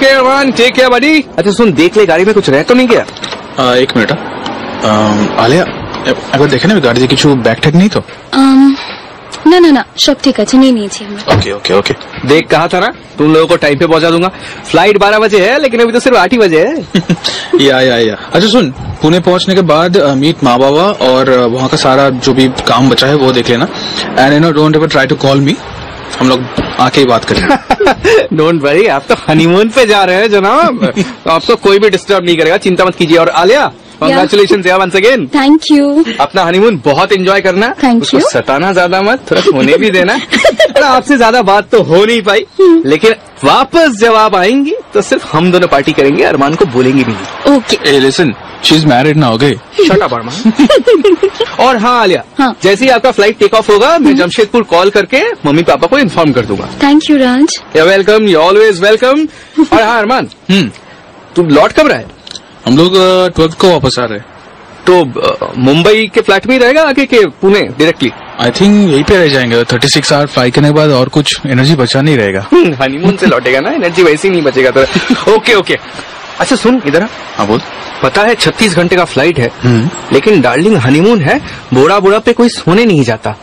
Okay अरमान, take care बडी। अच्छा सुन, देख ले गाड़ी में कुछ रह तो नहीं गया? एक मिनट। आलिया একবার দেখে নেবে গাড়িতে কিছু ব্যাগ ট্যাগ নেই তো? ना ना ना, सब ठीक है, नहीं नहीं चाहिए। Okay okay okay. देख कहा था ना तुम लोगों को टाइम पे पहुंचा दूंगा। फ्लाइट 12 बजे है लेकिन अभी तो सिर्फ 8 ही बजे है। या अच्छा सुन, पुणे पहुंचने के बाद मीट माँ बाबा और वहाँ का सारा जो भी काम बचा है वो देख लेना। And you know don't ever try to call me, हम लोग आके ही बात करेंगे। डोंट वरी, आप तो हनीमून पे जा रहे हैं जनाब। आपको कोई भी डिस्टर्ब नहीं करेगा, चिंता मत कीजिए। और आलिया Congratulations यार once again। Thank you. अपना हनीमून बहुत एंजॉय करना। Thank you. सताना ज्यादा मत, थोड़ा सोने भी देना। आपसे ज्यादा बात तो हो नहीं पाई, लेकिन वापस जब आप आएंगी तो सिर्फ हम दोनों पार्टी करेंगे, अरमान को बोलेंगे भी नहीं। Okay. Listen, she is married ना, ओके? शट अप अरमान। और हाँ आलिया, हाँ। जैसे ही आपका फ्लाइट टेक ऑफ होगा मैं जमशेदपुर कॉल करके मम्मी पापा को इन्फॉर्म कर दूंगा। Thank you Raj. You welcome, you always welcome. और हाँ अरमान, तुम लौट कब रहे? हम लोग 12 को वापस आ रहे हैं। तो मुंबई के फ्लैट में ही रहेगा आगे के पुणे डायरेक्टली? आई थिंक यही पे रह जाएंगे। 36 आवर फ्लाई करने के बाद और कुछ एनर्जी बचा नहीं रहेगा। हनीमून से लौटेगा ना, एनर्जी वैसे ही नहीं बचेगा तो। Okay okay. अच्छा सुन इधर। हाँ बोल। पता है 36 घंटे का फ्लाइट है, लेकिन डार्लिंग हनीमून है, बोरा बोरा पे कोई सोने नहीं जाता।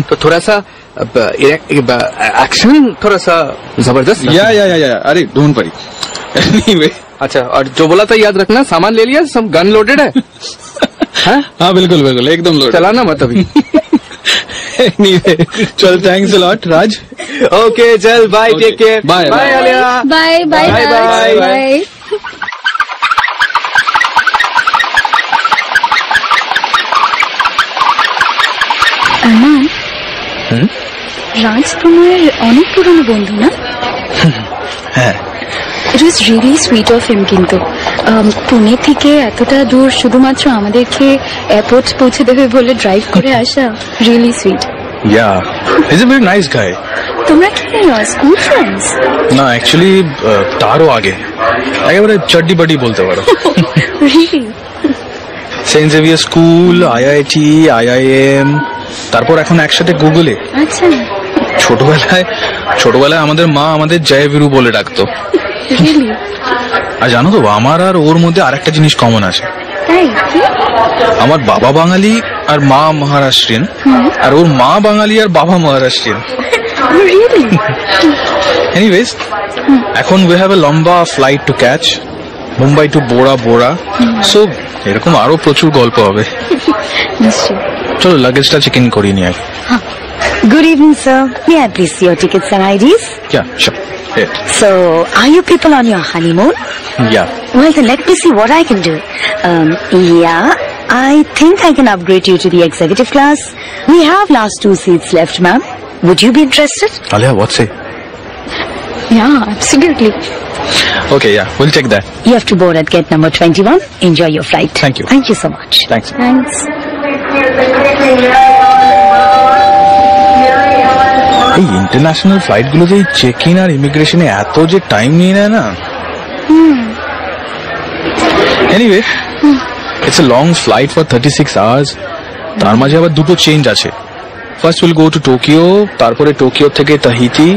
तो थोड़ा सा एक्शन थोड़ा सा जबरदस्त। या अरे डोंट वरी। एनीवे, अच्छा और जो बोला था याद रखना, सामान ले लिया, सब गन लोडेड है? हाँ बिल्कुल बिल्कुल एकदम लोडेड। चलाना मत अभी। एनीवे चल, thanks a lot Raj. Okay चल, bye, take care. Bye bye Alia. Bye bye bye bye. Arman, Raj তোমার অনেক পুরনো বন্ধু না? হ্যাঁ। It was really sweet of him, কিন্তু পুনে থেকে এতটা দূর শুধুমাত্র আমাদেরকে এয়ারপোর্ট পৌঁছে দেবে বলে ড্রাইভ করে আসা, রিয়েলি সুইট। या is a very nice guy. তোমরা কি স্কুল ফ্রেন্ডস? না অ্যাকচুয়ালি তারও আগে, একেবারে চড্ডি বাডি বলতে পারো। Really? Saint Xavier school, IIT, IIM, তারপর এখন একসাথে গুগলে। আচ্ছা। ছোটবেলায় আমাদের মা আমাদের জয়বীরু বলে ডাকতো। রিয়েলি? আর জানো তো, আমার আর ওর মধ্যে আরেকটা জিনিস কমন আছে। তাই কি? আমার বাবা বাঙালি আর মা মহারাষ্ট্রিয়ান, আর ওর মা বাঙালি আর বাবা মহারাষ্ট্রিয়ান। রিয়েলি? এনিওয়েজ, এখন উই হ্যাভ এ লম্বা flight to catch, Mumbai to বোরা। সো এরকম আরো প্রচুর গল্প হবে। নিশ্চয়। চলো লাগেজটা চেক ইন করিয়ে নিয়ে আগে। Good evening, sir. May I please see your tickets and IDs? Yeah, sure. Here. So, are you people on your honeymoon? Yeah. Well, then let me see what I can do. Yeah, I think I can upgrade you to the executive class. We have last 2 seats left, ma'am. Would you be interested? Alia, what's it? Yeah, absolutely. Okay, yeah, we'll check that. You have to board at gate number 21. Enjoy your flight. Thank you. Thank you so much. Thanks. Thanks. এই international flight গুলোতে এই check in আর ইমিগ্রেশনে এত যে time নিয়ে নেয় না। Anyway, it's a long flight for 36 hours. তার মাঝে আবার দুটো চেঞ্জ আছে। First will go to Tokyo, তারপরে টোকিও থেকে তাহিতি।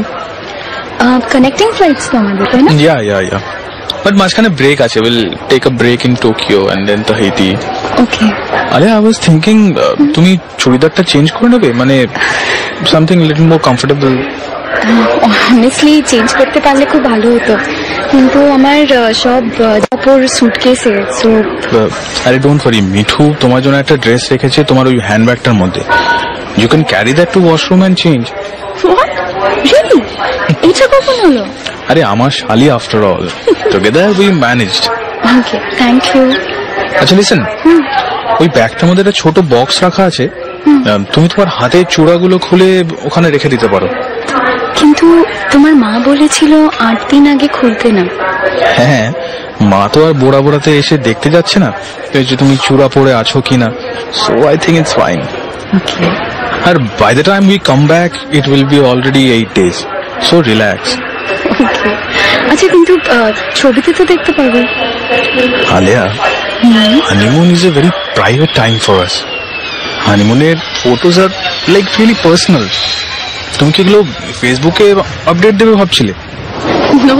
কানেক্টিং ফ্লাইটস তো আমাদের, তাই না? ইয়া বাট মাঝখানে ব্রেক আছে। Will take a break in Tokyo and then Tahiti. Okay. আরে আই ওয়াজ থিংকিং তুমি চুড়িদারটা চেঞ্জ করে নেবে, মানে something a little more comfortable. Honestly change করতে পারলে খুব ভালো হতো, কিন্তু আমার সব জামাকাপড় সুটকেসে। সো আরে ডোন্ট ওয়ারি, মিঠু তোমার জন্য একটা ড্রেস রেখেছে তোমার ওই হ্যান্ডব্যাগটার মধ্যে। You can carry that to washroom and change. What? Really? এটা কখন হলো? আরে আমার শালি after all, together we managed. Okay, thank you. আচ্ছা লিসেন, ওই ব্যাগটার মধ্যে একটা ছোট বক্স রাখা আছে, তুমি তোমার হাতের চূড়াগুলো খুলে ওখানে রেখে দিতে পারো। কিন্তু তোমার মা বলেছিল 8 দিন আগে খুলতে না। হ্যাঁ, মা তো আর বোড়াতে এসে দেখতে যাচ্ছে না যে তুমি চূড়া পরে আছো কিনা। So I think it's fine. Okay. আর by the time we come back it will be already 8 days. So relax. Okay. আচ্ছা, কিন্তু ছবিতে তো দেখতে পারবে। Alia, honeymoon is a very private time for us. হানিমুনের photos are like really personal. তুমি কি এগুলো ফেসবুকে আপডেট দেবে ভাবছিলে? নো,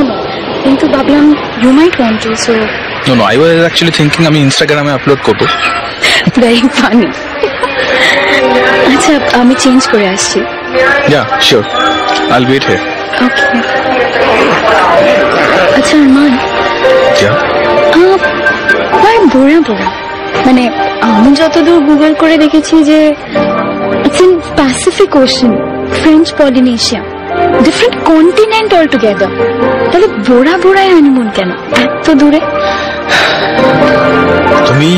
কিন্তু ভাবলাম you might want to, so no I was actually thinking আমি ইনস্টাগ্রামে আপলোড করবো। Very funny. আচ্ছা আমি চেঞ্জ করে আসছি। Yeah, sure. I'll wait here. ওকে। আচ্ছা আরমান, Yeah. বোরা বোরা মানে আমি যতদূর গুগল করে দেখেছি যে it's in Pacific ocean, French Polynesia, different continent all together. তাহলে বোরা বোরায় হানিমুন কেন এত দূরে? তুমি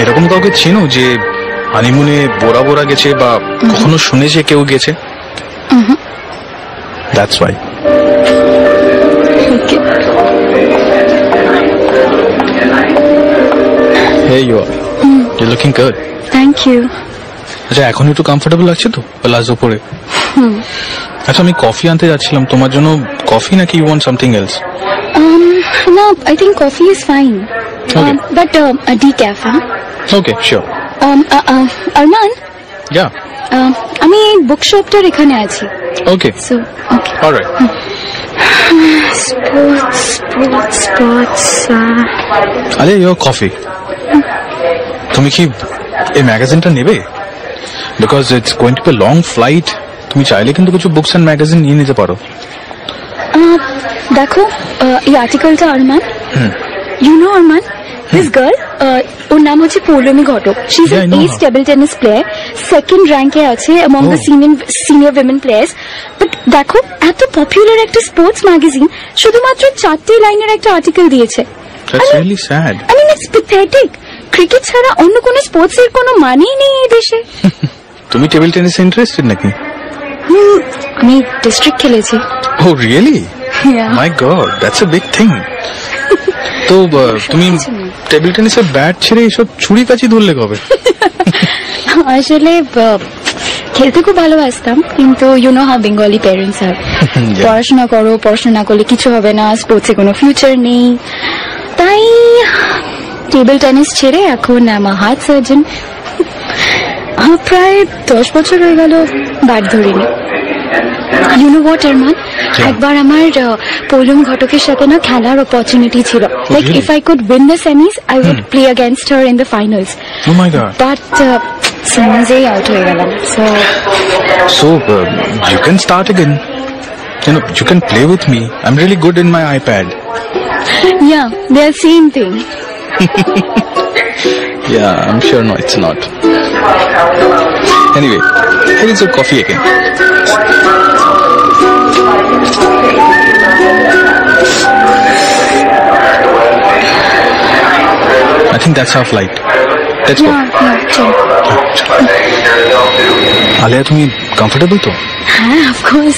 এরকম কাউকে চেনো যে হানিমুনে বোরা বোরা গেছে বা কখনো শুনেছে কেউ গেছে? That's why. Okay. Hey, you are. You're looking good. Thank you. আচ্ছা এখন একটু কমফোর্টেবল লাগছে তো প্লাজো পরে? আচ্ছা আমি কফি আনতে যাচ্ছিলাম, তোমার জন্য কফি নাকি you want something else? No, I think coffee is fine. Okay. But a decaf, huh? Okay sure. Arman, yeah আমি এই বুকশপটার এখানে আছি। Okay so okay. Alright. Sports আরে ইয়োর কফি। তুমি কি এই ম্যাগাজিনটা নেবে? Because it's going to be long flight. তুমি চাইলে কিন্তু কিছু বুকস এন্ড ম্যাগাজিন নিয়ে নিতে পারো। দেখো এই আর্টিকেলটা Arman, you know Arman, this girl, ওর নাম হচ্ছে Poulami Ghatak. She is Yeah, I an know as her. Table tennis player, second র্যাঙ্কে আছে among the senior women players. But দেখো এত পপুলার একটা স্পোর্টস ম্যাগাজিন শুধুমাত্র 4টি লাইনের একটা আর্টিকেল দিয়েছে। That's really sad. I mean, it's pathetic. Cricket ছাড়া অন্য কোনো স্পোর্টস এর কোনো মানেই নেই এই দেশে। তুমি টেবিল টেনিসে ইন্টারেস্টেড নাকি? আমি ডিস্ট্রিক্ট খেলেছি। Oh really? Yeah. My god, that's a big thing. তো তুমি টেবিল টেনিসের ব্যাট ছেড়ে এসব ছুরি কাচি ধরলে কবে? আসলে খেলতে খুব ভালোবাসতাম, কিন্তু you know how Bengali parents আর পড়াশোনা করো, পড়াশোনা না করলে কিছু হবে না, স্পোর্টসে কোনো ফিউচার নেই, তাই টেবিল টেনিস ছেড়ে এখন আমার হার্ট সার্জন। প্রায় 10 বছর হয়ে গেল ব্যাট ধরিনি। ইউ নো হোয়াট আরমান, একবার আমার পৌলম ঘটকের সাথে না খেলার অপরচুনিটি ছিল। Like if I could win the semis I would play against her in the finals. Oh my god. But সেমিসেই আউট হয়ে গেলাম। So you can start again. You can play with me. I'm really good in my iPad. Yeah, they are same thing. Yeah, I'm sure no, it's not. Anyway, here is your coffee again. I think that's our flight. Let's go. চল। আলিয়া তুমি comfortable তো? হ্যাঁ, of course.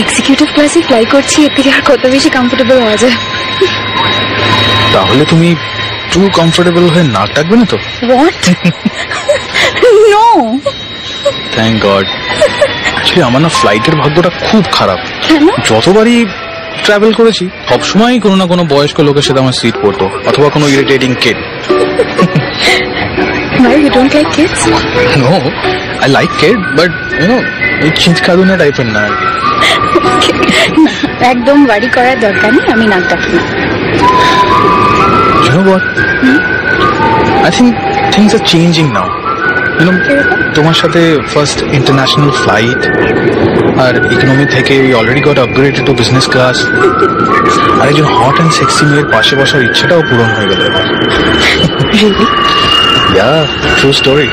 Executive ক্লাসে fly করছি, এর থেকে আর কত বেশি কমফোর্টেবল হওয়া যায়? তাহলে তুমি টু কমফোর্টেবল হয়ে নাক ডাকবে না তো? What? No. Thank God. Actually আমার না ফ্লাইটের ভাগ্যটা খুব খারাপ। কেন? যতবারই ট্রাভেল করেছি সবসময় কোনো না কোনো বয়স্ক লোকের সাথে আমার সিট পড়তো, অথবা কোনো irritating kid. Why you don't like kids? No, I like kid, but এই খিঁচকাদুনে টাইপের না। একদম বাড়ি করার দরকার নেই, আমি নাক ডাকি না। You know what? I think things are changing now. তোমার সাথে ফার্স্ট ইন্টারন্যাশনাল ফ্লাইট, আর ইকোনমি থেকে we already got upgraded to business class, আর একজন হট অ্যান্ড সেক্সি মেয়ের পাশে বসার ইচ্ছেটাও পূরণ হয়ে গেল এবার। Really? Yeah, true story.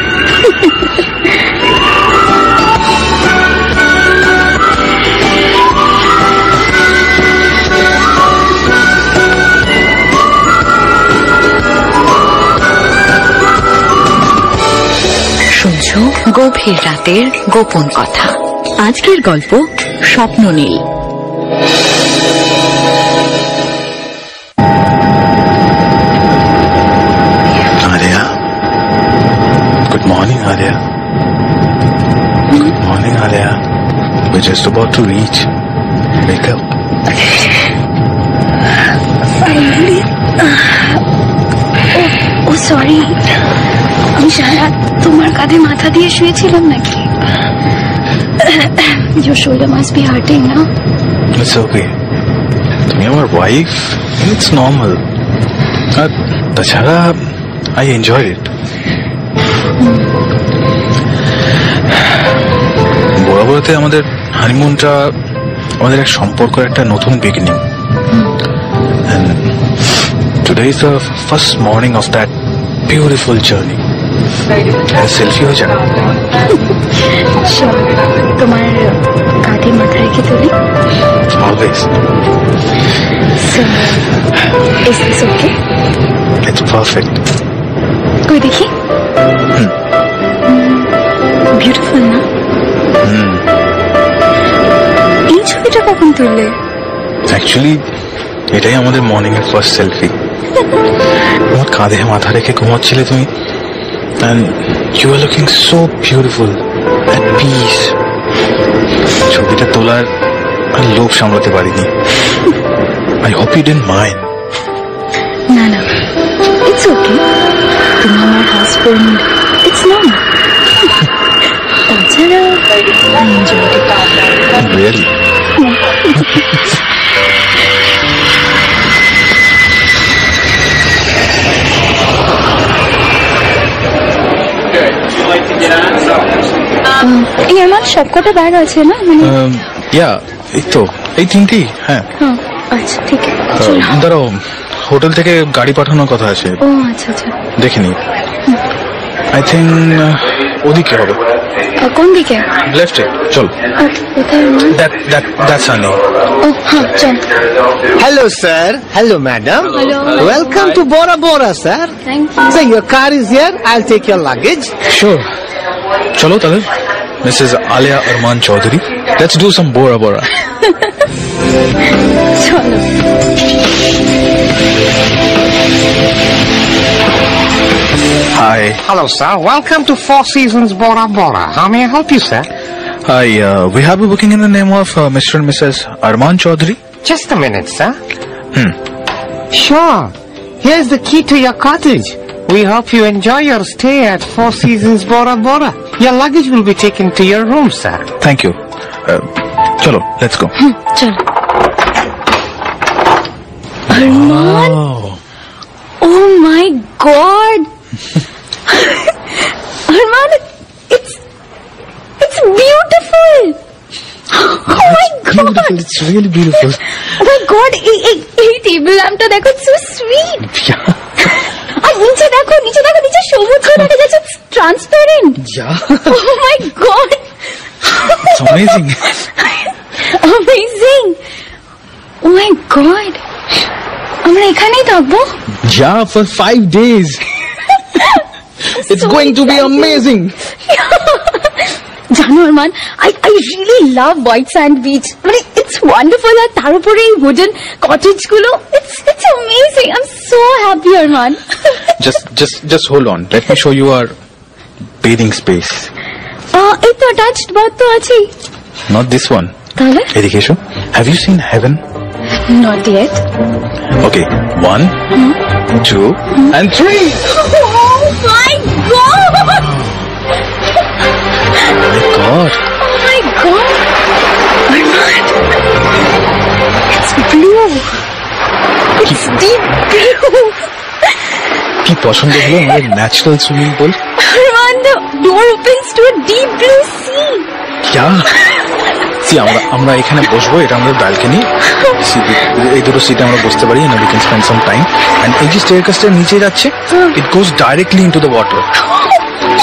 শুনছো গভীর রাতের গোপন কথা। আজকের গল্প স্বপ্ন নীল। Alia. Good morning, Alia. Good morning, Alia. We're just about to reach. Wake up. Oh sorry, আমি সারা তোমার কাঁধে মাথা দিয়ে শুয়েছিলাম নাকি? Your shoulder must be hurting, no? It's okay. তুমি আমার ওয়াইফ, ইটস নর্মাল। আর তাছাড়া আই এনজয় ইট। বরাবরতে আমাদের হানিমুনটা আমাদের এক সম্পর্কের একটা নতুন beginning. Today is the first morning of that beautiful journey. Selfie হয়ে যাবে। তোমার কাঁধে মাথা রেখে তুলি। Always. So, is this okay? It's perfect. কই দেখি। বিউটিফুল না? এই ছবিটা কখন তুললে? অ্যাকচুয়ালি এটাই আমাদের মর্নিং এর ফার্স্ট সেলফি। তোমার কাঁধে মাথা রেখে ঘুমাচ্ছিলে তুমি, and you are looking so beautiful, at peace. ছবিটা তোলার আর লোভ সামলাতে পারিনি। I hope you didn't mind. না না, ইটস ওকে। তুমি আমার হাজবেন্ড, ইটস নর্মাল। তাছাড়া এনজয় ইট। Really? এই আমার সবকটা ব্যাগ আছে না, মানে এই তো এই তিনটেই। হ্যাঁ, হ্যাঁ, আচ্ছা ঠিক আছে। দাঁড়াও, হোটেল থেকে গাড়ি পাঠানোর কথা আছে, ও আচ্ছা আচ্ছা, দেখিনি। আই থিঙ্ক ওদিকে হবে। কোন দিকে? লেফটে চল। কোথায়? That's Annie. ও হ্যাঁ, চল। Hello, sir. Hello, madam. Hello. Welcome to Bora Bora, sir. Thank you. So your car is here. I'll take your luggage. Sure. চলো তাহলে, Mrs. Alia Arman Chaudhary. Let's do some Bora Bora. চলো। Hi. Hello, sir. Welcome to Four Seasons Bora Bora. How may I help you, sir? Hi. We have a booking in the name of Mr. and Mrs. Arman Chaudhary. Just a minute, sir. Sure. Here's the key to your cottage. We hope you enjoy your stay at Four Seasons Bora Bora. Your luggage will be taken to your room, sir. Thank you. চলো, let's go. চলো। Arman, oh my god. Arman, it's beautiful. Oh my god. It's really beautiful. Oh my god, এই table ল্যাম্পটা দেখো, so sweet. আর নিচে দেখো, নিচে সবুজ দেখা যাচ্ছে, transparent. Oh my god. It's amazing. Amazing. Oh my god. আমরা ekhane থাকবো? Yeah, for 5 days. It's going to be amazing. জানো Arman, I really love white sand beach. মানে it's wonderful, আর তার উপরে এই wooden cottage গুলো, it's amazing. I'm so happy, Arman. Just hold on. Let me show you our bathing space. এই তো attached bath তো আছেই। Not this one. তাহলে? এদিকে এসো. Have you seen heaven? Not yet. Okay, 1, 2, and 3. Oh my god. My God. Oh my god. Arman, it's blue. It's deep blue. কি পছন্দ হলো আমাদের natural swimming pool. Arman, the door opens to a deep blue sea. আমরা এখানে বসবো, এটা আমাদের balcony. এই দুটো সিটে আমরা বসতে পারি, and we can spend some time. And এই যে স্টেয়ারকেসটা নিচে যাচ্ছে, it goes directly into the water.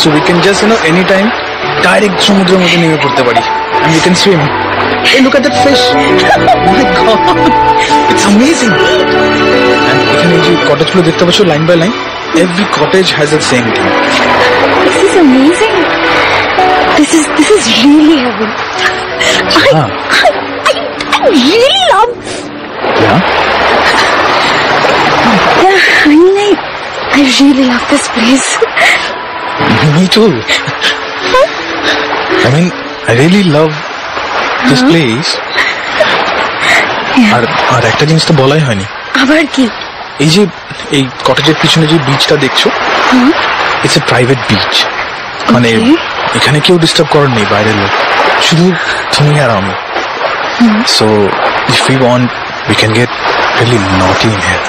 So we can just, any time direct সমুদ্রের মধ্যে নেমে পড়তে পারি, and we can swim. Hey, look at that fish. Oh my God. It's amazing. And এখানে এই যে কটেজগুলো দেখতে পাচ্ছ line by line, every cottage has the same thing. This is amazing. This is really heaven. I really love. Yeah. Yeah, I mean, I really love this place. Me too. I mean, I really love this place. আর একটা জিনিস তো বলাই হয়নি। আবার কি? এই যে এই কটেজের পিছনে যে বিচটা দেখছো, ইটস এ প্রাইভেট বিচ। মানে এখানে কেউ ডিস্টার্ব করার নেই, বাইরের লোক, শুধু তুমি আর আমি। So if you want we can get really naughty in here.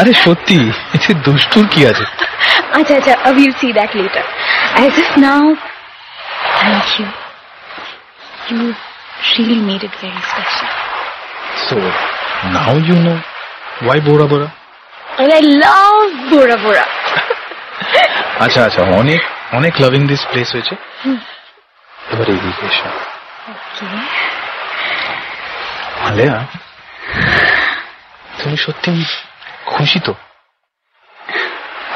আরে সত্যি এতে দুষ্টুর কি আছে? আচ্ছা আচ্ছা, we'll see that later. As of now, thank you. You really made it very special. So now you know why Bora Bora. And I love Bora Bora. আচ্ছা আচ্ছা, অনেক অনেক লাভিং দিস প্লেস হয়েছে, এবার এদিকে এসো। আলেয়া, তুমি সত্যি খুশি তো?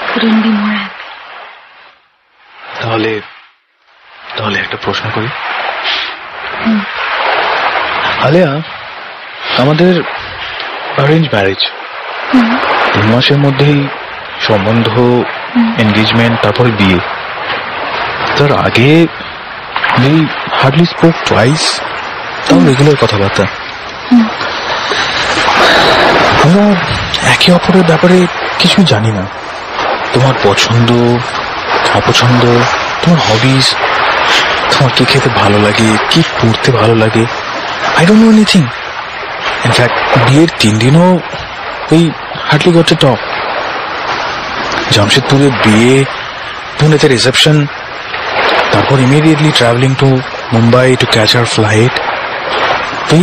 Couldn't be more happy. তাহলে তাহলে একটা প্রশ্ন করি। আলেয়া, আমাদের অ্যারেঞ্জ ম্যারেজ, 3 মাসের মধ্যেই সম্বন্ধ, এনগেজমেন্ট, তারপরে বিয়ে। তার আগে we hardly spoke twice, তাও রেগুলার কথাবার্তা। আমরা একে অপরের ব্যাপারে কিছু জানি না, তোমার পছন্দ অপছন্দ, তোমার হবিজ, তোমার কি খেতে ভালো লাগে, কি পড়তে ভালো লাগে, I don't know anything. In fact, বিয়ের 3 দিনও we hardly got to talk. জামশেদপুরে বিয়ে, পুনেতে রিসেপশন, তারপর immediately traveling to Mumbai to catch our flight. We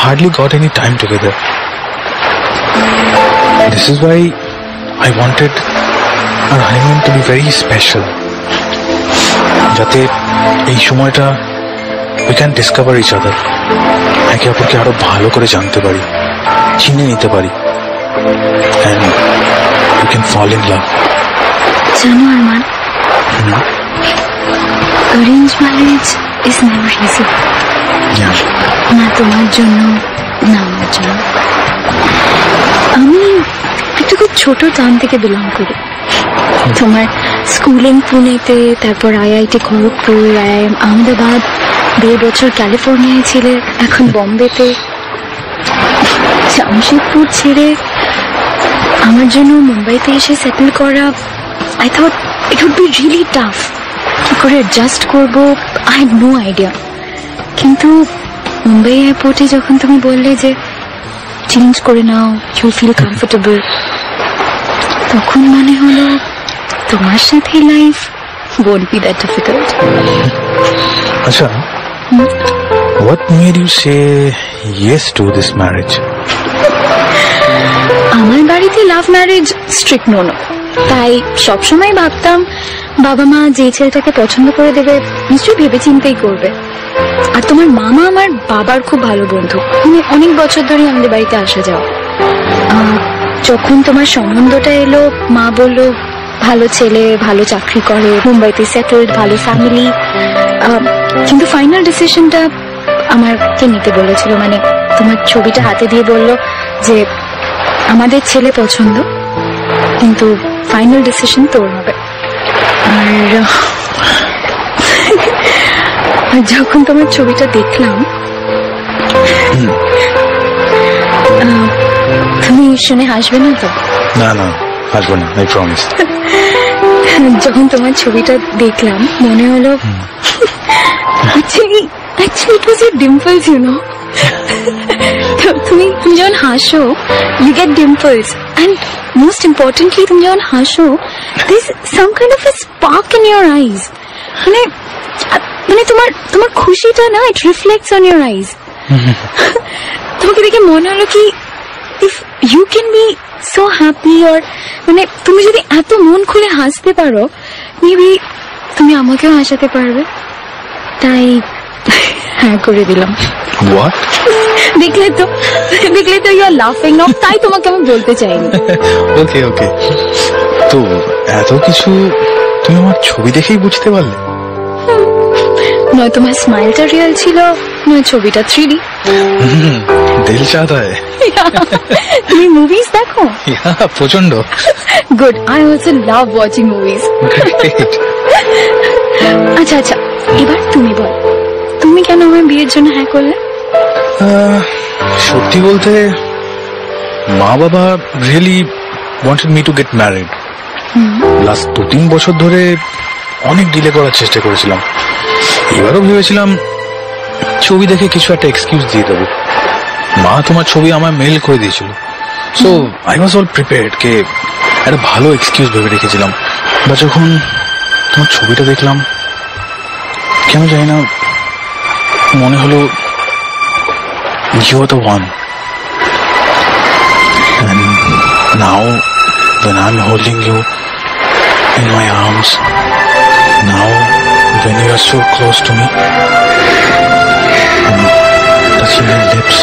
hardly got any time together. This is why I wanted our honeymoon to be very special. যাতে এই সময়টা we can discover each other, একে অপরকে আরো ভালো করে জানতে পারি, চিনে নিতে পারি, and we can fall in love. জানো Arman, arrange marriage is never easy. না তোমার জন্য, না আমার জন্য। আমি একটু খুব ছোট টাউন থেকে বিলং করি। তোমার স্কুলিং পুনেতে, তারপর আইআইটি খড়গপুর, আইআইএম আহমেদাবাদ, 2 বছর ক্যালিফোর্নিয়ায় ছিলে, এখন বম্বেতে। জামশেদপুর ছেড়ে আমার জন্য মুম্বাইতে এসে সেটেল করা, I thought it would be really tough. কি করে অ্যাডজাস্ট করবো, I had no idea. কিন্তু মুম্বাই এয়ারপোর্টে যখন তুমি বললে যে চেঞ্জ করে নাও, ইউ ফিল কমফোর্টেবল, তখন মনে হলো তোমার সাথে life won't be that difficult. আচ্ছা, what made you say yes to this marriage? আমার বাড়িতে লাভ ম্যারেজ স্ট্রিক্ট নো, তাই সবসময় ভাবতাম বাবা মা যে ছেলেটাকে পছন্দ করে দেবে নিশ্চয়ই ভেবেচিন্তেই করবে। আর তোমার মামা আমার বাবার খুব ভালো বন্ধু, মানে অনেক বছর ধরে আমাদের বাড়িতে আসা যাওয়া। যখন তোমার সম্বন্ধটা এলো, মা বলল ভালো ছেলে, ভালো চাকরি করে, মুম্বাইতে সেটেলড, ভালো ফ্যামিলি। কিন্তু ফাইনাল ডিসিশনটা আমাকে নিতে বলেছিল, মানে তোমার ছবিটা হাতে দিয়ে বলল যে আমাদের ছেলে পছন্দ, কিন্তু ফাইনাল ডিসিশন তোর হবে। আর যখন তোমার ছবিটা দেখলাম, তুমি শুনে হাসবে না তো? না না, হাসবো না, আই প্রমিস। যখন তোমার ছবিটা দেখলাম মনে হলো actually it was your dimples, you know. তুমি যখন হাসো, you get dimples, and most importantly তুমি যখন হাসো, there's some kind of a spark in your eyes. মানে তোমার খুশিটা না, it reflects on your eyes. তোমাকে দেখে মনে হলো কি if you can be so happy, or মানে তুমি যদি এত মন খুলে হাসতে পারো, মেবি তুমি আমাকেও হাসাতে পারবে। তাই হ্যাঁ করে দিলাম। What? দেখলে তো ইউ আর লাফিং নাও, তাই তোমাকে আমি বলতে চাইনি। ওকে ওকে, তো এত কিছু তুমি আমার ছবি দেখেই বুঝতে পারলে? নয় তোমার স্মাইলটা রিয়েল ছিল, নয় ছবিটা 3D। দিল চাহতা হ্যায়। তুমি মুভিজ দেখো? প্রচন্ড। Good, I also love watching movies. আচ্ছা আচ্ছা, এবার তুমি বল, তুমি কেন আমার বিয়ের জন্য হ্যাঁ করলে? সত্যি বলতে মা বাবা really wanted me to get married. Last 2-3 বছর ধরে অনেক ডিলে করার চেষ্টা করেছিলাম। এবারও ভেবেছিলাম ছবি দেখে কিছু একটা এক্সকিউজ দিয়ে দেবো। মা তোমার ছবি আমার মেল করে দিয়েছিল, so I was all prepared কে একটা ভালো এক্সকিউজ ভেবে রেখেছিলাম। বা যখন তোমার ছবিটা দেখলাম কেন জানি না মনে হলো you are the one. And now when I'm holding you in my arms, now when you are so close to me, and touching your lips,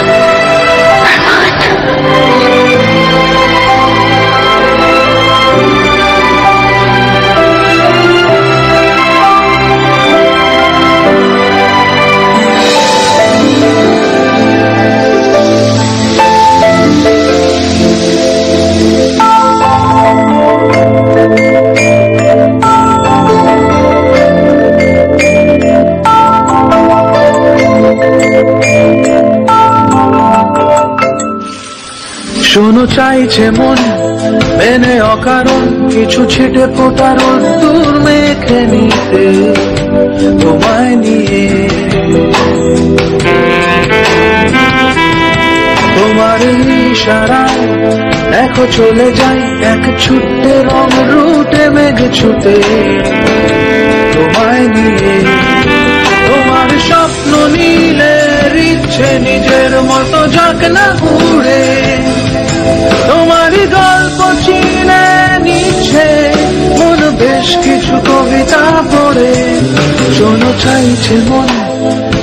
শোনো চাইছে মন মেনে অকারণ কিছু ছিটে ফোটার দূর মেখে নিতে তোমায় নিয়ে। তোমার ইশারায় দেখো চলে যাই এক ছুটে রং রুটে মেঘ ছুটে তোমায় নিয়ে। তোমার স্বপ্ন নীলে ইচ্ছে নিজের মতো যাক না উড়ে, তোমারই গল্প চিনে নিচ্ছে মন বেশ কিছু কবিতা পড়ে। শোনো চাইছে মন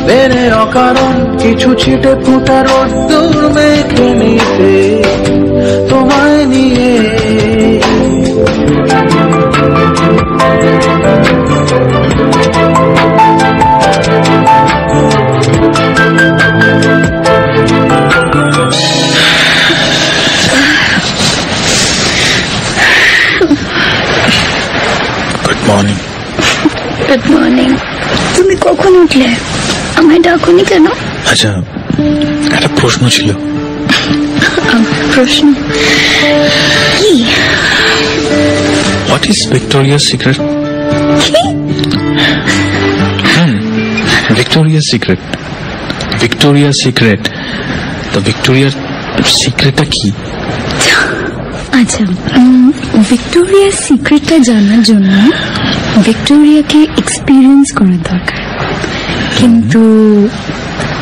বেড়ে অকারণ কিছু ছিটে ফুটা রোদ্দুর মেখে নিতে তোমায় নিয়ে। Good morning. তুমি কখন উঠলে? আমায় ডাকুনি কেন? আচ্ছা, একটা প্রশ্ন ছিল। প্রশ্ন কি? What is victorious secret? Victorious secret, victorious secret. তো ভিক্টোরিয়ার সিক্রেটটা কি? আচ্ছা, ভিক্টোরিয়ার সিক্রেটটা জানার জন্য ভিক্টোরিয়াকে এক্সপিরিয়েন্স করার দরকার, কিন্তু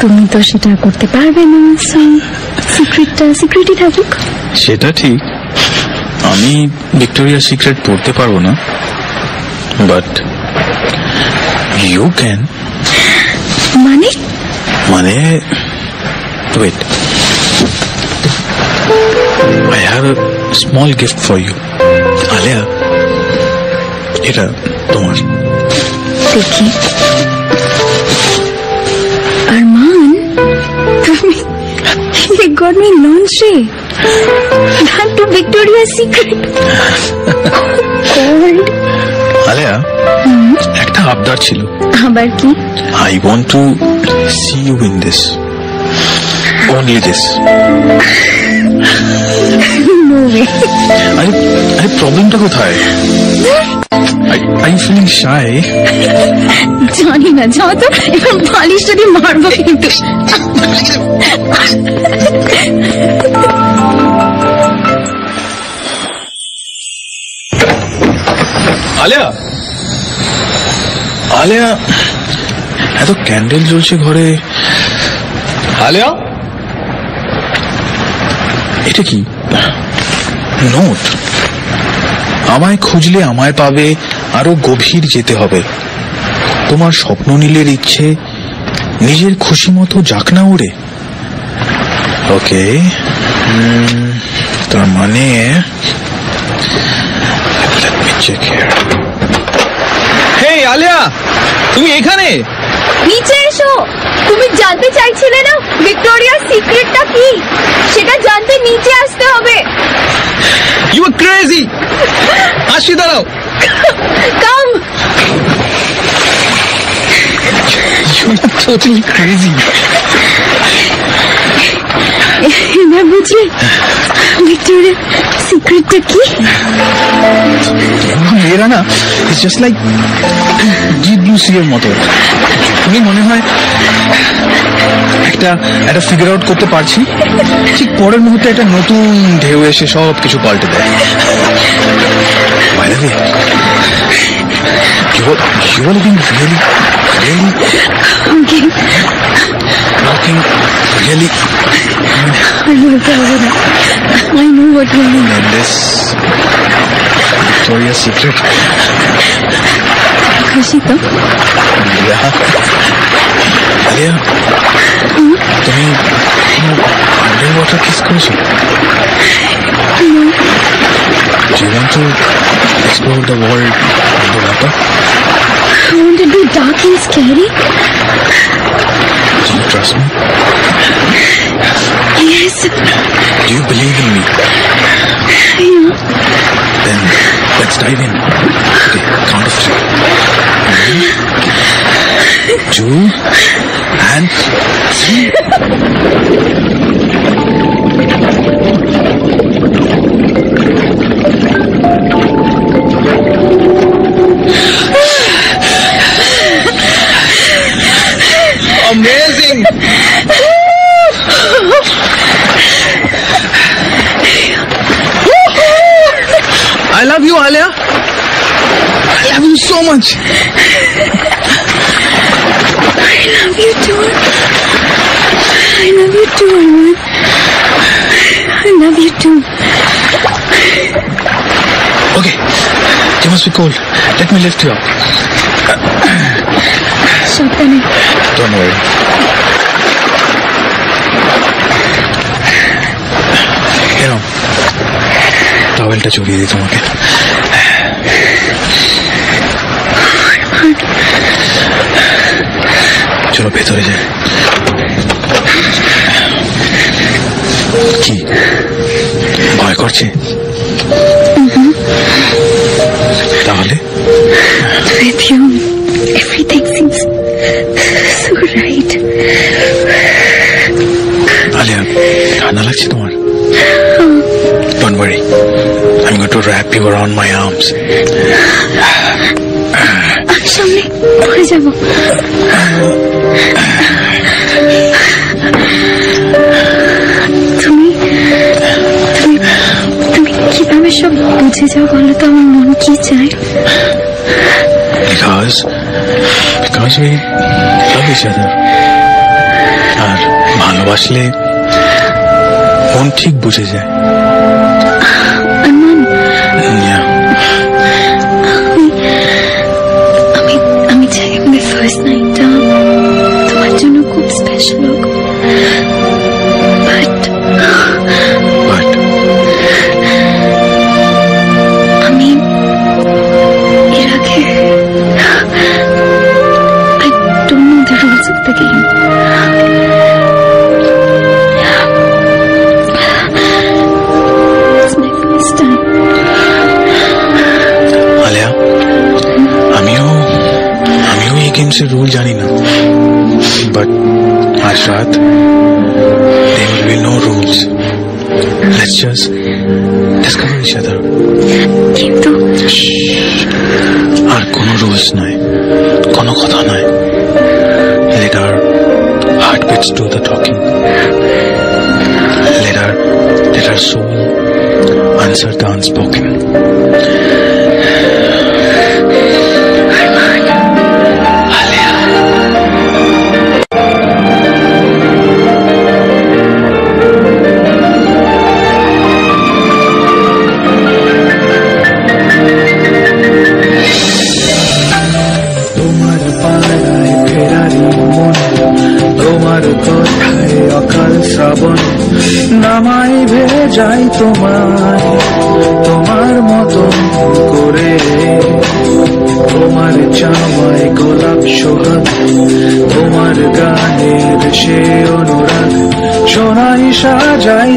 তুমি তো সেটা করতে পারবে না। সিক্রেটটা সিক্রেটই থাকুক। সেটা ঠিক, আমি ভিক্টোরিয়ার সিক্রেট পড়তে পারবো না, বাট ইউ ক্যান। মানে? মানে wait, I have a small gift for you. Alia, এটা তোমার। দেখি। আরমান, তুমি you got me lingerie. That to Victoria's Secret. God. Alia, একটা আবদার ছিল। আবার কি? I want to see you in this. Only this. No way. আরে প্রবলেমটা কোথায়? Are you feeling shy? জানি না, যাও তো, এখন বালিশটা দিয়ে মারবো কিন্তু। আলিয়া, আলিয়া, এত ক্যান্ডেল জ্বলছে ঘরে। আলিয়া, এটা কি? নোট। আমায় খুঁজলে আমায় পাবে, আরো গভীর যেতে হবে। তোমার স্বপ্ন নীলের ইচ্ছে নিজের খুশি মতো যাক না উড়ে। ওকে, তার মানে হেই আলিয়া, তুমি এখানে? নিচে এসো। তুমি জানতে চাইছিলে না ভিক্টোরিয়ার সিক্রেটটা কি? সেটা জানতে নিচে আসতে হবে। You are crazy. আসি দাঁড়াও। কাম। You are totally crazy. এবার বুঝলে ভিক্টোরিয়ার সিক্রেটটা কি? এরা না, it's just like deep blue sea এর মতো। যখনই মনে হয় একটা ফিগার আউট করতে পারছি, ঠিক পরের মুহূর্তে একটা নতুন ঢেউ এসে সব কিছু পাল্টে দেয়। You are looking really I know what you mean. And this Victoria's Secret. খুশি তো? আলিয়া, তুমি আন্ডার ওয়াটার কিস করেছো? Do you want to explore the world underwater? Won't it be dark and scary? Do you trust me? Yes. Do you believe in me? Yeah. Then let's dive in. Okay, count of 3. 1, 2, and 3. Amazing! I love you, Alia. I love you so much. I love you too. I love you too, Arman. I love you too. Okay, you must be cold. Let me lift you up. Saftane. Don't worry. Here, টাওয়েলটা চড়িয়ে দিই তোমাকে। চলো ভেতরে যাই। কি ভয় করছে? তাহলে With you, everything seems so right. Alia, ঠান্ডা লাগছে তোমার? Don't worry, I'm going to wrap you around my arms. সামনে পড়ে যাব। তুমি কিভাবে সব বুঝে যাও বলো তো, আমার মন কি চায়? Because we love each other. আর ভালোবাসলে মন ঠিক বুঝে যায়। আরমান, আমি চাই আমাদের ফার্স্ট নাইটটা তোমার জন্য খুব স্পেশাল হোক। বাট আমি এর আগে I don't know the rules of the game. It's my first time. Alia, আমিও এই গেমসের রুল জানি না, বাট আজ রাত there will be no rules. Let's just discover each other. কিন্তু আর কোনো রুলস নয়, কোনো কথা নয়। Let our heartbeats do the talking. Let our soul answer the unspoken. নামাই ভেজাই তোমার মতো করে, তোমার জামায় গোলাপ সোহাগ, তোমার গানের সে অনুরাগ, সোনাই সাজাই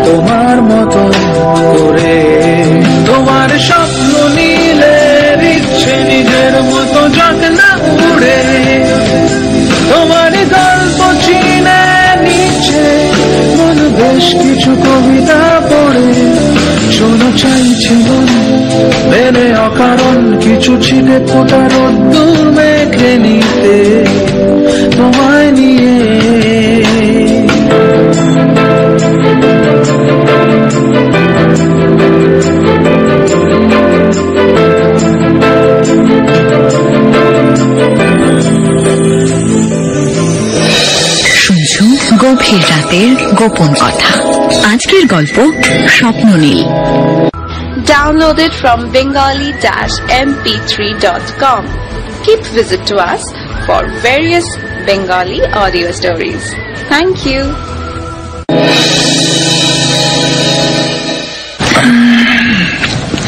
তোমার মতো করে। তোমার স্বপ্ন নীলের ইচ্ছে নিজের মতো যাক না উড়ে, তোমার গল্প চিনে নিচ্ছে মন বেশ কিছু কবিতা পড়ে। শোনো চাইছে মন মেলে অকারণ কিছু ছিটে ফোটা রোদ্দুর মেখে নিতে, তোমায় নিয়ে। শুনছো গভীর রাতের গোপন কথা। আজকের গল্প Swapnanil. Downloaded from bengali-mp3.com. Keep visit to us for various Bengali audio stories. Thank you.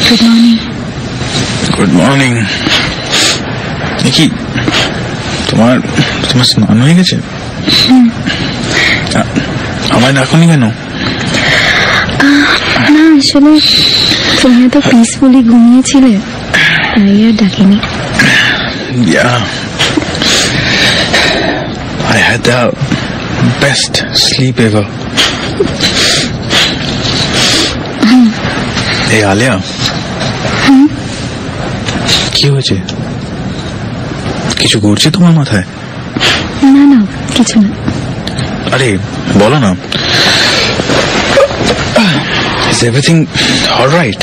Good morning. Good morning. কি তোমার স্নান হয়ে গেছে? আমায় ডাকুনি কেন? না আসলে তুমি তো পিসফুলি ঘুমিয়েছিলে, তাই আর ডাকিনি। Yeah, I had the best sleep ever. Hey Alia, কি হয়েছে? কিছু ঘুরছে তোমার মাথায়? না না কিছু না। আরে বলো না। Is everything all right?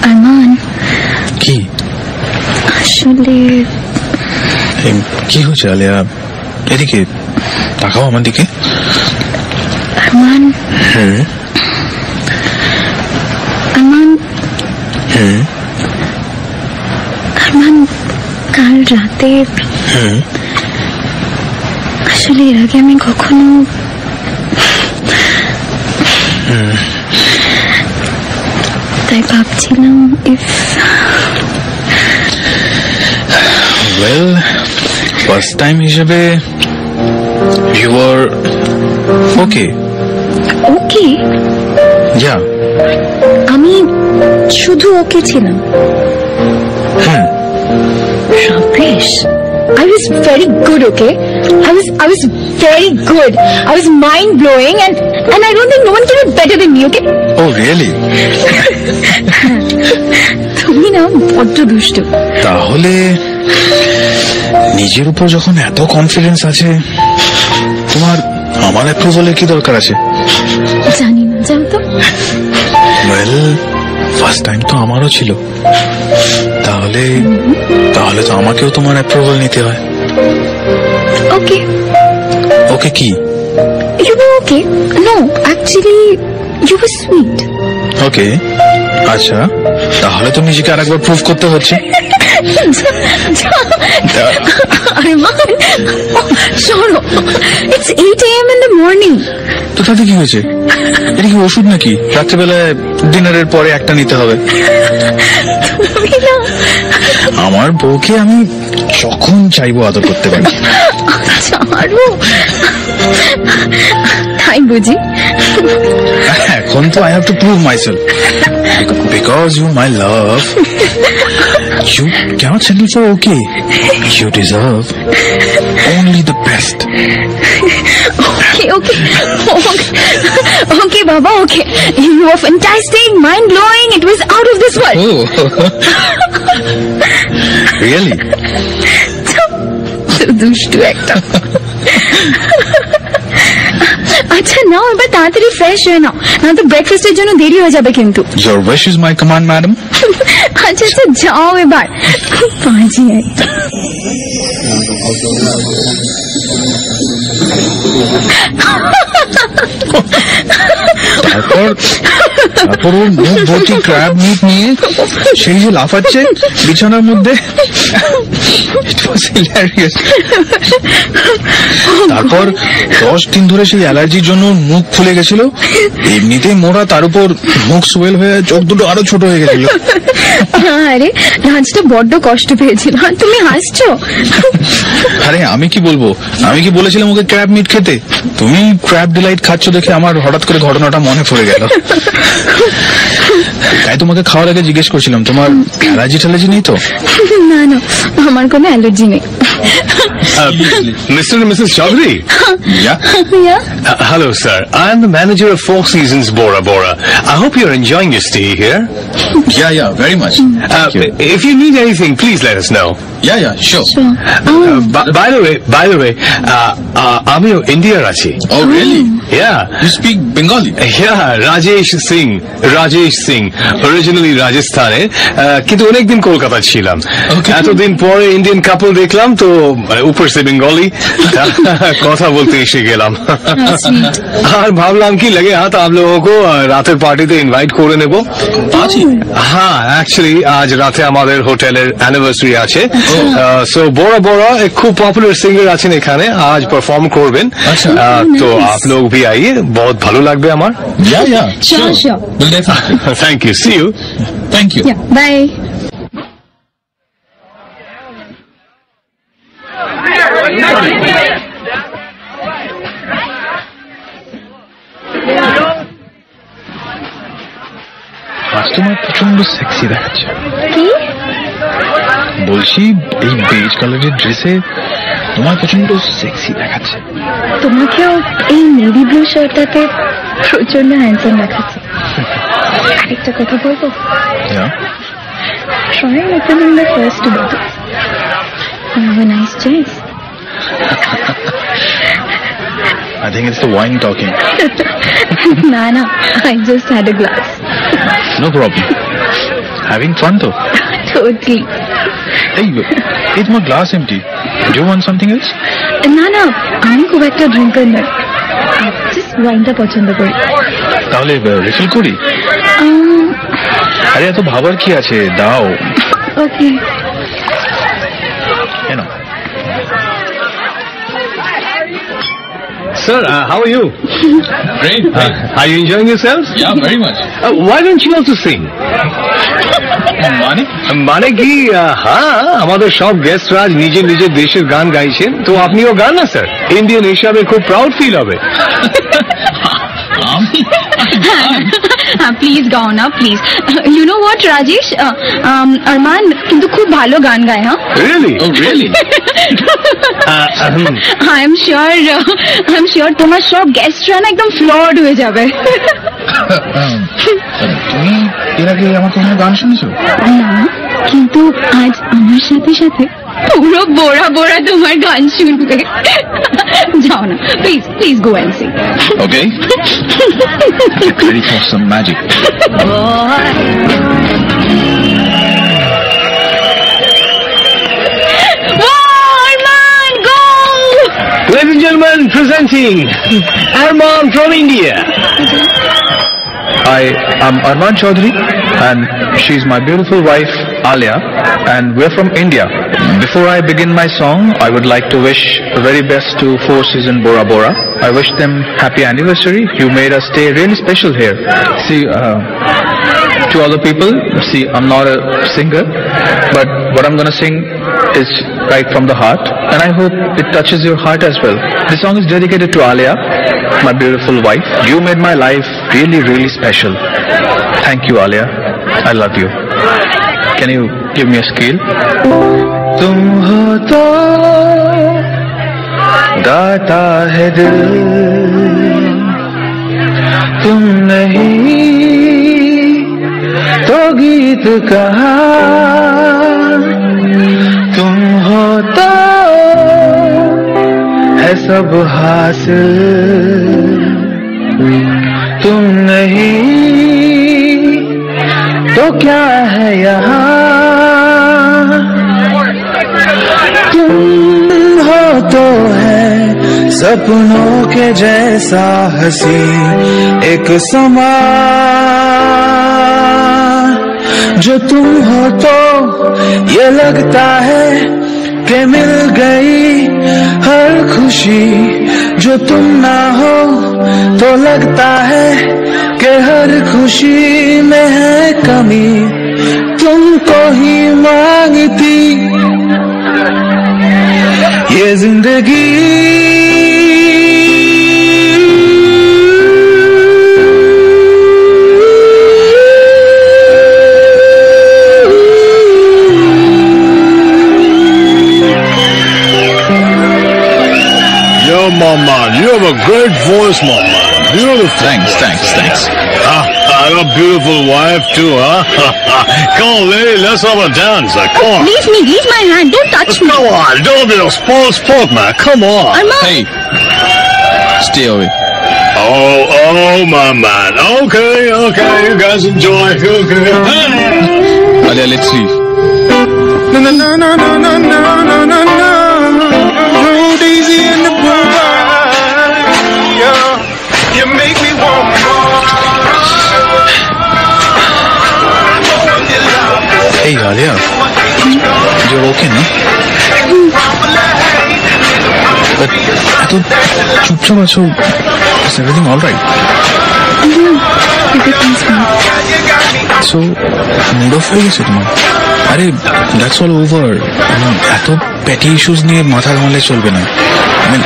Arman, কি আসলে কি হয়েছে আলিয়া? এদিকে তাকাও আমার দিকে। আরমান, আরমান, আরমান, কাল রাতে আসলে এর আগে আমি কখনো তাই ভাবছিলাম ইফ Well, first time হিসেবে you were okay. Okay, Yeah. আমি শুধু ওকে ছিলাম। Ramesh, I was very good, okay? I was very good. I was mind blowing and I don't think no one can do better than me, okay? Oh, really? তুমি না বড্ড দুষ্ট। তাহলে নিজের উপর যখন এত কনফিডেন্স আছে, তোমার আমার অ্যাপ্রুভালের কি দরকার আছে? জানি না, যাও তো। ওয়েল, ফার্স্ট টাইম তো আমারও ছিল, তাহলে তো আমাকেও তোমার অ্যাপ্রুভাল নিতে হয়। ওকে ওকে কি? You were okay. No, actually, you were sweet. ওকে, আচ্ছা, তাহলে তো নিজেকে আরেকবার প্রুভ করতে হচ্ছে। Arman, শোনো, it's 8 AM in the morning. তো তাতে কি হয়েছে? এটা কি ওষুধ নাকি রাত্রেবেলায় ডিনারের পরে একটা নিতে হবে? তুমি না আমার বউকে আমি যখন চাইবো আদর করতে পারি। ছাড়ো, তাই বুঝি? এখন তো I have to prove myself because you my love. You cannot settle for okay. You deserve only the best. Okay, Baba, okay. You were fantastic, mind-blowing. It was out of this world. Oh, really? দুষ্টু একটা। আচ্ছা নাও, এবার তাড়াতাড়ি fresh হয়ে নাও, না তো ব্রেকফাস্টের জন্য দেরি হয়ে যাবে কিন্তু। Your wish is my command, madam. আচ্ছা আচ্ছা যাও এবার, পাঁচি একটা। তারপর ওর মুখ ভর্তি ক্র্যাব মিট নিয়ে সেই যে লাফাচ্ছে বিছানার মধ্যে। It was hilarious. তারপর 10 দিন ধরে সেই অ্যালার্জির জন্য মুখ ফুলে গেছিল, এমনিতেই মোড়া, তার উপর মুখ সোয়েল হয়ে চোখ দুটো আরো ছোট হয়ে গেছিল। আরে রাজটা বড্ড কষ্ট পেয়েছিল, আর তুমি হাসছো। আরে আমি কি বলবো, আমি কি বলেছিলাম ওকে ক্র্যাব মিট খেতে? তুমি ক্র্যাব ডিলাইট খাচ্ছ দেখে আমার হঠাৎ করে ঘটনাটা মনে পড়ে গেল। তাই তোমাকে খাওয়ার আগে জিজ্ঞেস করছিলাম তোমার অ্যালার্জি ট্যালার্জি নেই তো? না না, আমার কোনো অ্যালার্জি নেই। Mr. and Mrs. Chaudhary. Yeah. Yeah. Hello, sir. I am the manager of Four Seasons Bora Bora. I hope you're enjoying your stay here. Yeah, very much. Thank you. If you need anything, please let us know. Yeah, sure. Sure. By the way, আমিও ইন্ডিয়ার আছি। Oh, really? Yeah. You speak Bengali? Yeah, Rajesh Singh, originally রাজস্থানে, কিন্তু অনেকদিন কলকাতা ছিলাম। Okay. এতদিন পরে Indian কাপল দেখলাম তো উপর সে বেঙ্গলি কথা বলতে এসে গেলাম। আর ভাবলাম কি लगे हाथ आप लोगों को রাতের পার্টিতে ইনভাইট করে নেব। হ্যাঁ, অ্যাকচুয়ালি আজ রাতে আমাদের হোটেলের অ্যানিভার্সারি আছে। সো বড় বড় এক খুব পপুলার সিঙ্গার আছেন এখানে, আজ পারফর্ম করবেন। তো आप लोग भी आइए, बहुत ভালো লাগবে আমার। Yeah. Sure. Well, definitely. Thank you. See you. Thank you. Yeah. Bye. আজ তোমার প্রচন্ড সেক্সি দেখাচ্ছে। কি? বলছি এই বেজ কালারের ড্রেসে তোমার প্রচন্ড সেক্সি দেখাচ্ছে। তোমাকেও এই নেভি ব্লু শার্টটাতে প্রচন্ড হ্যান্ডসাম দেখাচ্ছে। আরেকটা কথা বলবো? Yeah. Try opening the first bottle. You have a nice choice. I think it's the wine talking. Nana, I just had a glass. No problem. Having fun though. Totally. Hey, it's my glass empty. Do you want something else? Nana, আমি খুব একটা drinker না, just ওয়াইনটা পছন্দ করি। তাহলে refill করি? আরে এত ভাবার কি আছে, দাও। ওকে। কেন? Sir, how are you? Great. Are you enjoying yourself? Yeah, very much. Why don't you also sing? মানে কি, হ্যাঁ, আমাদের সব গেস্টরা নিজের নিজের দেশের গান গাইছেন, তো আপনিও গান না স্যার, ইন্ডিয়ান হিসাবে খুব প্রাউড ফিল হবে। প্লিজ গাও না, please. You know what Rajesh, Arman কিন্তু খুব ভালো গান গায়। হ্যাঁ, really? Oh, really? I am sure তোমার সব গেস্টরা না একদম ফ্লড হয়ে যাবে। তুমি এর আগে আমার কোনো গান শুনেছো? না, কিন্তু আজ আমার সাথে সাথে পুরো বোরা বোরা তোমার গান শুনবে। যাও না, please go and sing. Okay. Get ready for some magic. Ladies and gentlemen, presenting Arman from India. Hi, I'm Arman Chaudhary and she's my beautiful wife Alia and we're from India. Before I begin my song, I would like to wish the very best to Four Seasons Bora Bora. I wish them happy anniversary. You made us stay really special here. See, to other people, see, I'm not a singer, but what I'm gonna sing is right from the heart, and I hope it touches your heart as well. This song is dedicated to Alia, my beautiful wife. You made my life really, really special. Thank you, Alia. I love you. Can you give me a scale? तुम हो तो गाता है दिल, तुम नहीं तो गीत कहा, तुम हो तो है सब हासिल, तुम नहीं तो क्या है यहाँ, तुम हो तो है सपनों के जैसा हंसी एक समा, जो तुम हो तो ये लगता है कि मिल गई हर खुशी, जो तुम ना हो तो लगता है कि हर खुशी में है कमी, तुमको ही मांगती ये जिंदगी। my man. You have a great voice, my man. Beautiful. Thanks. I got a beautiful wife too, huh? Come on, lady, let's have a dance. Come on. Leave my hand, don't touch me. Come on, don't be a spoil sport, man. Come on. Arman. Hey, stay away. Oh, my man. Okay, you guys enjoy. Okay. Alia, let's leave. Road easy in the boulevard. You make me want more. Hey, Alia, you're okay, no? But এত চুপচাপ আছো, is everything all right? Everything's fine. So, mood off হয়ে গেছে তোমার? আরে, that's all over. এত petty issues নিয়ে মাথা ঘামালে চলবে না. I mean,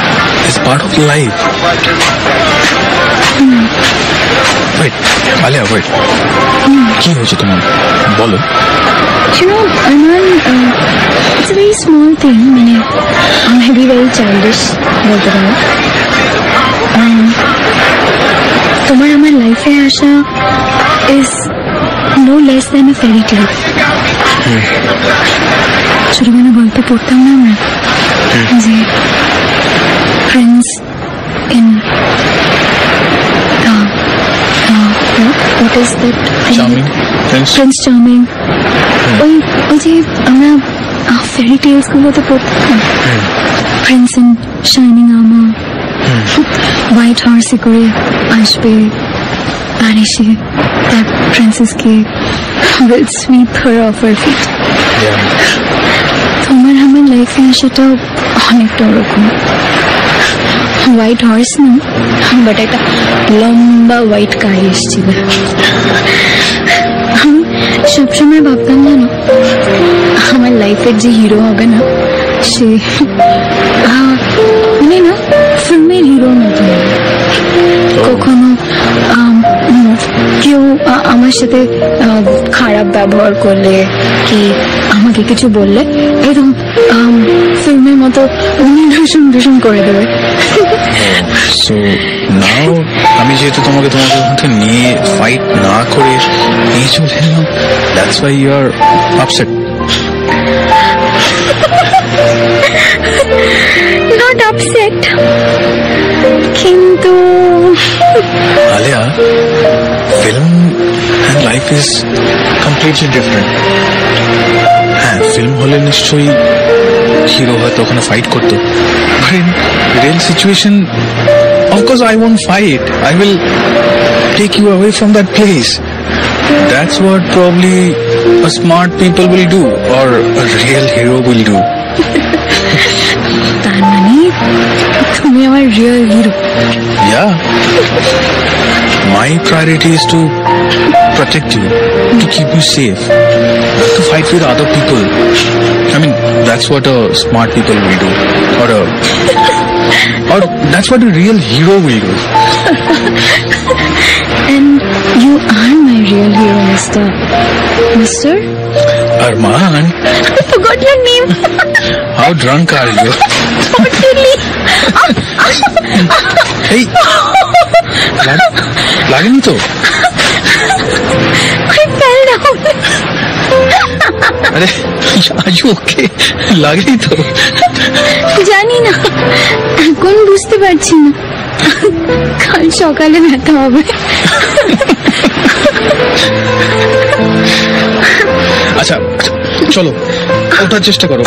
it's part of life. Wait, Alia, wait. কি হয়েছে তোমার? বলো. You know, Arman, it's a very small thing. Maybe very childish, বলতে পারো। তোমার আমার লাইফে আসা is no less than a fairy tale. ছোটবেলা গল্পে পড়তাম না আমরা যে Prince in what is that? Prince Charming. ওই যে আমরা ফেরি টেলস গুলোতে পড়তাম না, prince in shining armour, white হর্সে করে আসবে আর এসে তার প্রিন্সেসকে will sweep her off her feet. তোমার আমার লাইফে আসাটাও অনেকটা ওরকম। হোয়াইট হর্স না, বাট একটা লম্বা হোয়াইট কার এসেছিল। আমি সবসময় ভাবতাম জানো আমার লাইফের যে হিরো হবে না সে মানে না ফিল্মের হিরোর মতো না। কখনো কেউ আমার সাথে খারাপ ব্যবহার করলে কি আমাকে কিছু বললে একদম ফিল্মের মতো ভীষণ করে দেবে। So now আমি যেহেতু তোমাকে তোমাদের নিয়ে ফাইট না করে নিয়ে চলে এলাম, that's why you are upset. Not upset, কিন্তু Alia, film and life is completely different. হ্যাঁ, ফিল্ম হলে নিশ্চয়ই হিরো হয়তো ওখানে ফাইট করতো, but in real situation, of course I won't fight. I will take you away from that place. That's what probably a smart people will do, or a real hero will do. তার মানে তুমি আমার real hero? Yeah. My priority is to protect you, to keep you safe, not to fight with other people. I mean, that's what a smart people will do, or that's what a real hero will do. And you are my real hero, Mister Arman. I forgot your name. How drunk are you? Totally. Hey, লাগেনি তো? I fell down. আরে, are you okay? লাগেনি তো? জানি না, এখন বুঝতে পারছি না, কাল সকালে ব্যথা হবে। আচ্ছা চলো, ওঠার চেষ্টা করো।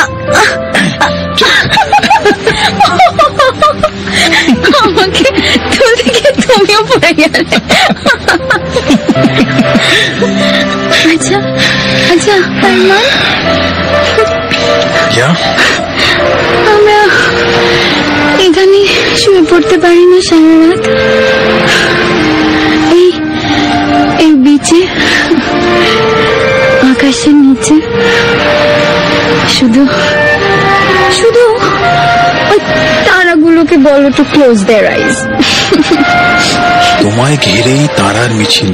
আমাকে তুলতে গিয়ে তুমিও পড়ে গেলে। আচ্ছা আরমান, আমরা এখানে শুয়ে পড়তে পারি না সারা রাত? এই বিচে আকাশের নিচে শুধু ওই তারাগুলোকে বলো টু ক্লোজ দেয়ার আইজ। তোমায় ঘিরেই তারার মিছিল,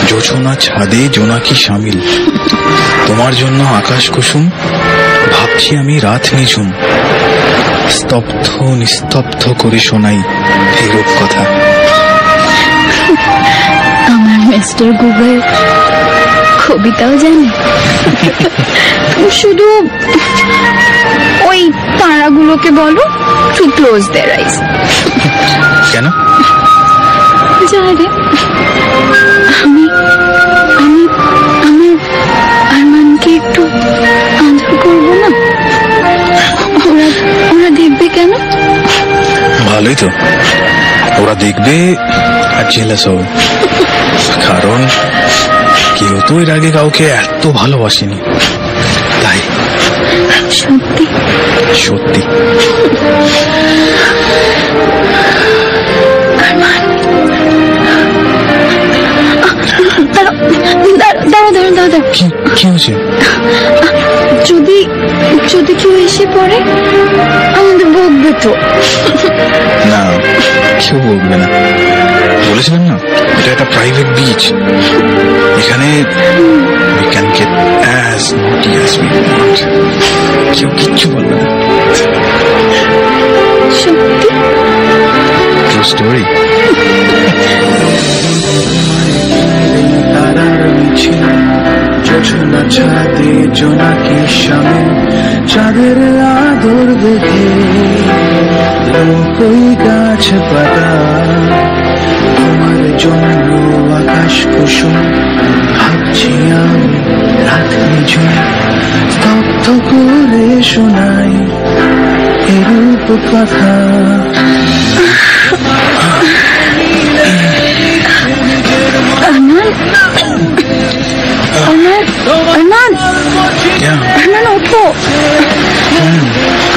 জোছনা ছাদে জোনাকি শামিল, তোমার জন্য আকাশ কুসুম, ভাবছি আমি রাত নিঝুম, স্তব্ধ নিস্তব্ধ করে শোনাই এই রূপকথা। আমার মিস্টার গুগল কবিতাও জানে, শুধু ওই তারাগুলোকে বলো টু ক্লোজ দেয়ার আইজ। কেন? জানে আমি আমি আমার আরমানকে একটু আদর করবো না? ওরা দেখবে কেন? ভালোই তো, ওরা দেখবে আর জেলাস হবে, কারণ কেউ তো এর আগে কাউকে এত ভালোবাসেনি। তাই সত্যি সত্যি। কি হয়েছে? যদি কেউ এসে পড়ে আমাদের বকবে তো। না, কেউ বকবে না, বলেছিলাম না এটা একটা প্রাইভেট বিচ, এখানে we can get as naughty as we want, কেউ কিচ্ছু বলবে না। সত্যি? True story. জোছনা ছাদে জোনাকি সামনে চাঁদের আদর বেঁধে লোকই গাছ পাতা তোমার জন্য আকাশ কুসুম ভাবছি আমি রাত নিঝুম স্তব্ধ করে শোনাই এরূপ কথা। আরমান ওঠো,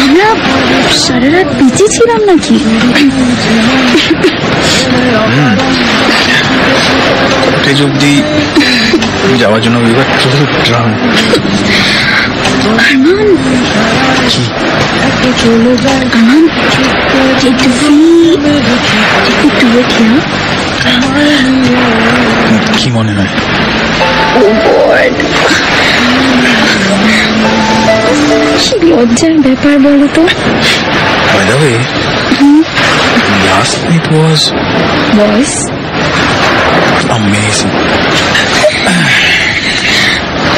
আমরা সারা রাত বিচে ছিলাম নাকি? কটেজ অব্দি যাওয়ার জন্য এবার ড্রাম। আরমান চলে যায়, আরমান কি মনে হয়? কি লজ্জার ব্যাপার বলো তো। By the way, last night was amazing.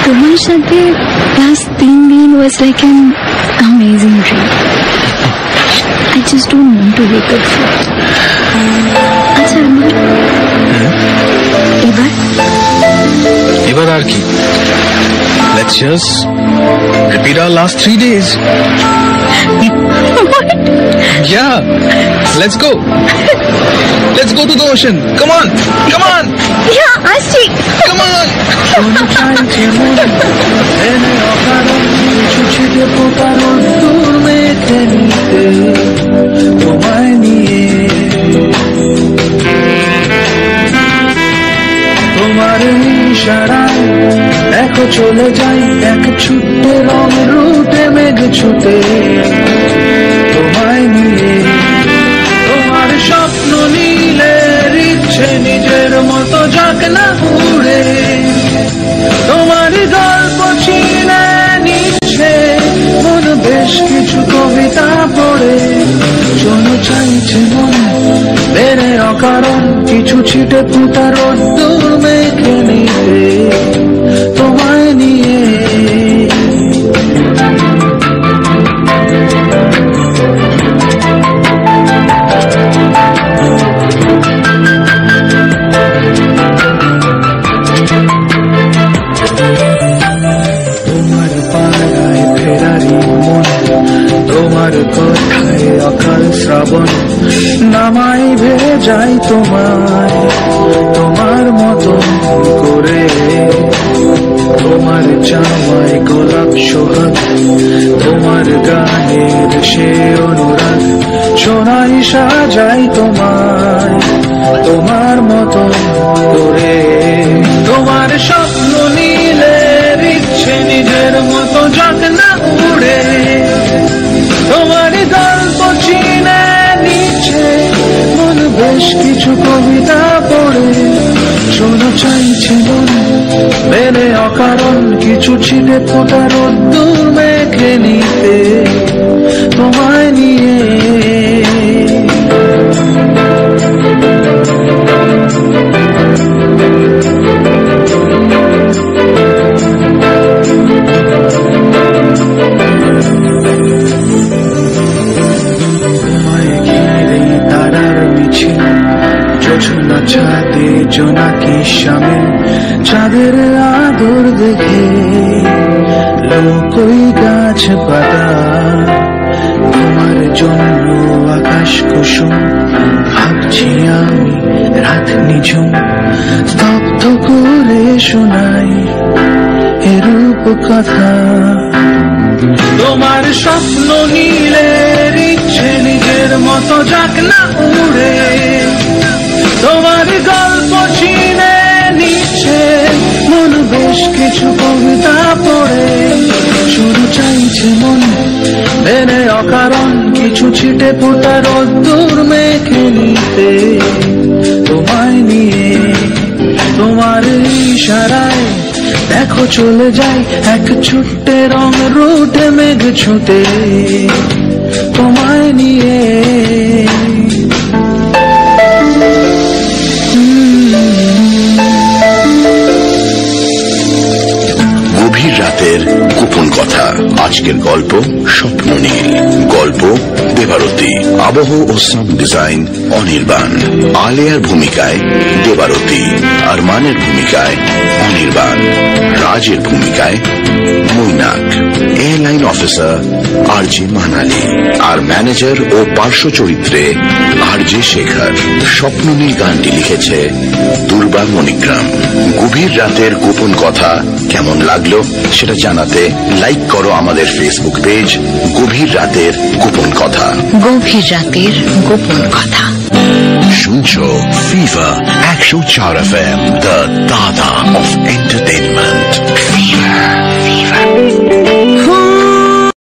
তোমার সাথে last 3 দিন was like an amazing dream. I just don't want to wake up for it. আচ্ছা আমার এবার আর কি? Let's just repeat our last 3 days. What? Yeah, let's go. Let's go to the ocean. Come on, come on. Yeah, I see. Come on. তোমায় নিয়ে তোমার ইশারায় দেখো চলে যাই এক ছুটে রং রুটে মেঘ ছুটে তোমায় নিয়ে তোমার স্বপ্ন নীলের ইচ্ছে নিজের মতো যাক না উড়ে তোমার গল্প চিনে নিচ্ছে মন বেশ কিছু কবিতা পড়ে শোনো চাইছে মনে বেড়ে অকারণ কিছু ছিটে ফুটা রোদ্দুর মেখে নিতে তোমায় নিয়ে তোমার পাড়ায় ফেরারি মন তোমার কথায় অকাল শ্রাবণ নামাই ভেবে যাই তোমায় তোমার মতো করে তোমার চাওয়ায় গোলাপ সোহাগ তোমার গানের সে অনুরাগ সোনাই সাজাই তোমায় তোমার মতো করে তোমার স্বপ্ন নীলের ইচ্ছে নিজের মতো যাক না উড়ে তোমার গল্প চিনে নিচ্ছে মন বেশ কিছু কবিতা পড়ে শোনো চাইছে মন বেড়ে অকারণ কিছু ছিটে ফোটা রোদ্দুর মেখে নিতে তোমায় নিয়ে জোনাকি সামিল চাঁদের আদর দেখে লোকই গাছ পাতা তোমার জন্য আকাশ কুসুম ভাবছি আমি রাত নিঝুম স্তব্ধ করে শোনাই এরূপ কথা তোমার স্বপ্ন নীলের ইচ্ছে নিজের মতো যাক না উড়ে তোমার গল্প চিনে নিচ্ছে মন বেশ কিছু কবিতা পড়ে শুরু চাইছে মনে মেনে অকারণ কিছু ছিটে ফোটা রোদ্দুর মেখে নিতে তোমায় নিয়ে তোমার ইশারায় দেখো চলে যাই এক ছুটে রং রুটে মেঘ ছুটে তোমায় নিয়ে গভীর রাতের গোপন কথা। আজকের গল্প স্বপ্ন নীল। গল্প দেবারতী। আবহ ও সাউন্ড ডিজাইন অনির্বাণ। আলেয়ার ভূমিকায় দেবারতী, আরমানের ভূমিকায় অনির্বাণ, রাজের ভূমিকায় Mainak, airline officer RJ Manali, আর ম্যানেজার ও পার্শ্ব চরিত্রে আরজে শেখর। স্বপ্ননীল গানটি লিখেছে দুর্বা মণিগ্রাম। গভীর রাতের গোপন কথা কেমন লাগলো সেটা জানাতে লাইক করো আমাদের ফেসবুক পেজ গভীর রাতের গোপন কথা। গভীর রাতের গোপন কথা শুনছো fever 104 FM, the Dada of Entertainment. Fever.